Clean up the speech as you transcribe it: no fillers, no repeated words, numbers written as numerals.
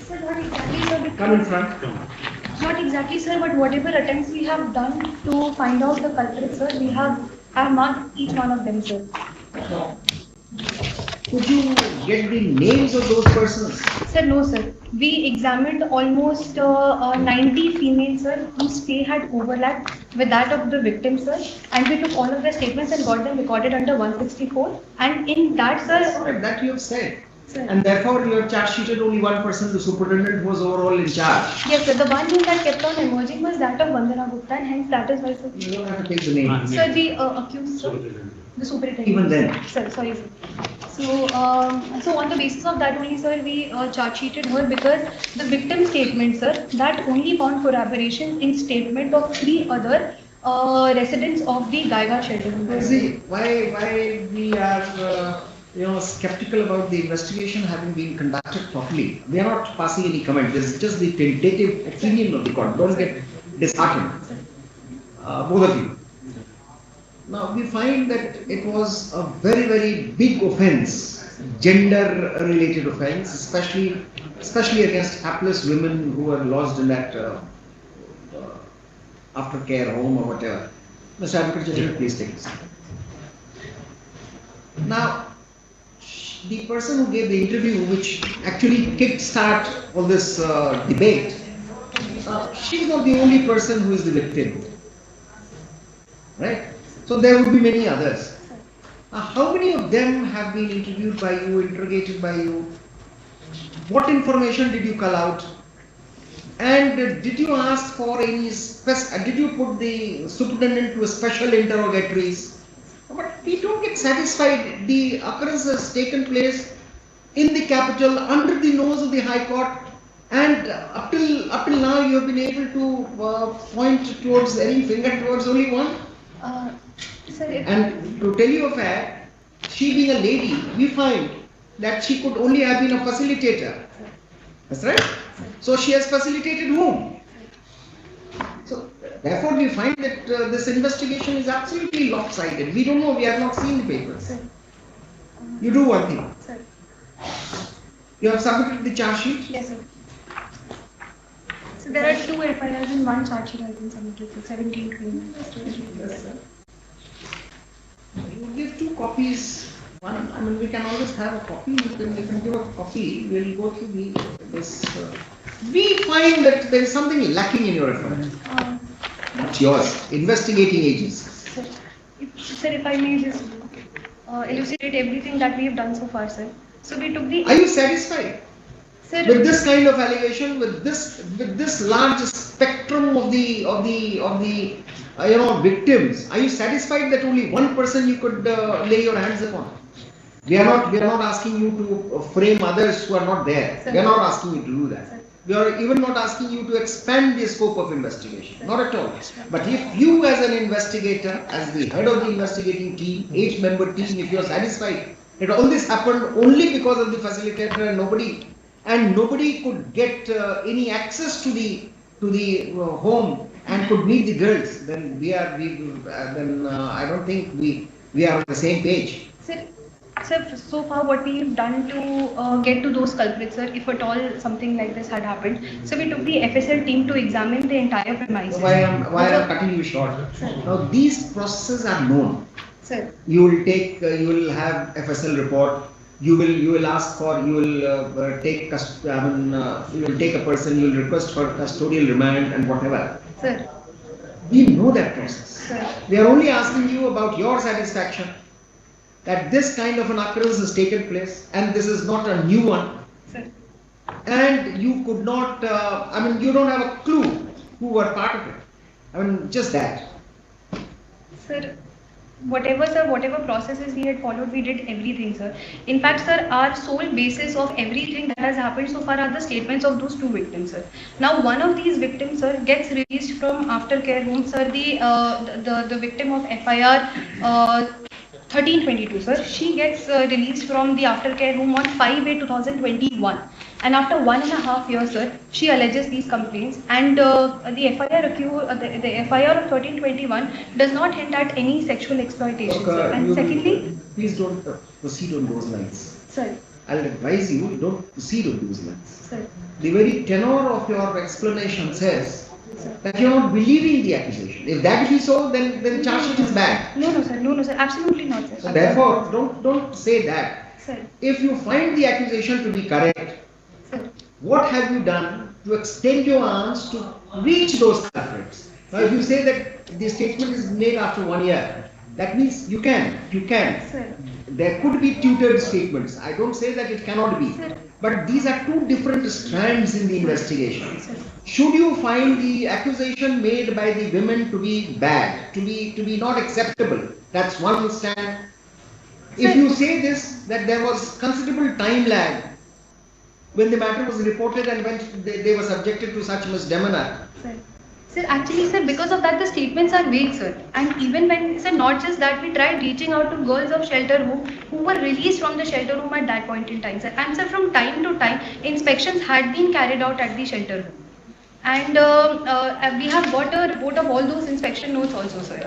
Sir, not exactly, sir. Come in front. Not exactly, sir, but whatever attempts we have done to find out the culprit, sir, we have marked each one of them, sir. Could you get the names of those persons? Sir, no, sir. We examined almost 90 females, sir, whose stay had overlapped with that of the victim, sir, and we took all of their statements and got them recorded under 164. And in that, sir, that you have said. Sir. And therefore you have charge sheeted only one person, the superintendent who was overall in charge. Yes, sir. The one name that kept on emerging was that of Vandana Gupta, and hence that is why, sir. You don't have to take the name. Sir, the accused, sir. The superintendent. Even then. Sir, sorry, sir. So on the basis of that only, sir, we charge sheeted her because the victim statement, sir, that only found corroboration in statement of 3 other residents of the Gaiga shelter. See, why we are skeptical about the investigation having been conducted properly. We are not passing any comment. This is just the tentative opinion of the court. Don't get disheartened, both of you. Now we find that it was a very big offence, gender-related offence, especially against hapless women who were lodged in that aftercare home or whatever. Mr. Advocate General, please take this. Now, the person who gave the interview, which actually kick-start all this debate, she's not the only person who is the victim, right? So there would be many others. How many of them have been interviewed by you, interrogated by you? What information did you cull out? And did you ask for any did you put the superintendent to special interrogatories? But we don't get satisfied. The occurrence has taken place in the capital, under the nose of the High Court, and up till now you have been able to point towards any finger towards only one. And to tell you a fact, she being a lady, we find that she could only have been a facilitator. That's right. So she has facilitated whom? So therefore we find that this investigation is absolutely lopsided. We don't know, we have not seen the papers. You do one thing. Sir. You have submitted the charge sheet? Yes, sir. So there are 2 FIRs and 1 charge sheet has been submitted for 17 criminals. Yes, sir. You give 2 copies. One, I mean, we can always have a copy. You can give a copy. We'll go through this. We find that there is something lacking in your effort. Not yours. Investigating agencies. Sir, if I may just elucidate everything that we have done so far, sir. So we took the. Are you satisfied? Sir, with this kind of allegation, with this large spectrum of the victims, are you satisfied that only one person you could lay your hands upon? We are not asking you to frame others who are not there. Sir. We are not asking you to do that. Sir. We are even not asking you to expand the scope of investigation. Sir. Not at all. But if you as an investigator, as the head of the investigating team, 8-member team, if you are satisfied that all this happened only because of the facilitator and nobody could get any access to the home and could meet the girls, then I don't think we are on the same page. Sir, so far what we have done to get to those culprits, sir, if at all something like this had happened, so we took the FSL team to examine the entire premises. Why I'm cutting you short? Sir. Now these processes are known. Sir. You will have FSL report. You will ask for, you will take a person, you will request for custodial remand and whatever. Sir. We know that process. Sir. We are only asking you about your satisfaction that this kind of an occurrence has taken place and this is not a new one. Sir. And you could not, you don't have a clue who were part of it. Just that. Sir, whatever processes we had followed, we did everything, sir. In fact, sir, our sole basis of everything that has happened so far are the statements of those 2 victims, sir. Now, one of these victims, sir, gets released from aftercare home, sir. The victim of FIR 1322, sir. She gets released from the aftercare home on 5/8/2021. And after 1.5 years, sir, she alleges these complaints, and the FIR of 1321 does not hint at any sexual exploitation. Sir. And secondly, please don't proceed on those lines. Sir. I'll advise you don't proceed on those lines. Sir. The very tenor of your explanation says Sir. that you're not believing the accusation. If that be so, then charge sheet is bad. No, no, sir. No, no, sir. Absolutely not, sir. So therefore, don't say that. Sir. If you find the accusation to be correct, Sir. what have you done to extend your arms to reach those culprits? Now, if you say that the statement is made after 1 year, that means you can. Sir. There could be tutored statements. I don't say that it cannot be. Sir. But these are two different strands in the investigation. Sir. Should you find the accusation made by the women to be bad, to be not acceptable, that's one stand. If you say this, that there was considerable time lag when the matter was reported and when they were subjected to such misdemeanor. Sir. Sir, actually, sir, because of that, the statements are vague, sir. And even when, sir, not just that, we tried reaching out to girls of shelter home who were released from the shelter home at that point in time, sir. And, sir, from time to time, inspections had been carried out at the shelter home. And we have got a report of all those inspection notes also, sir.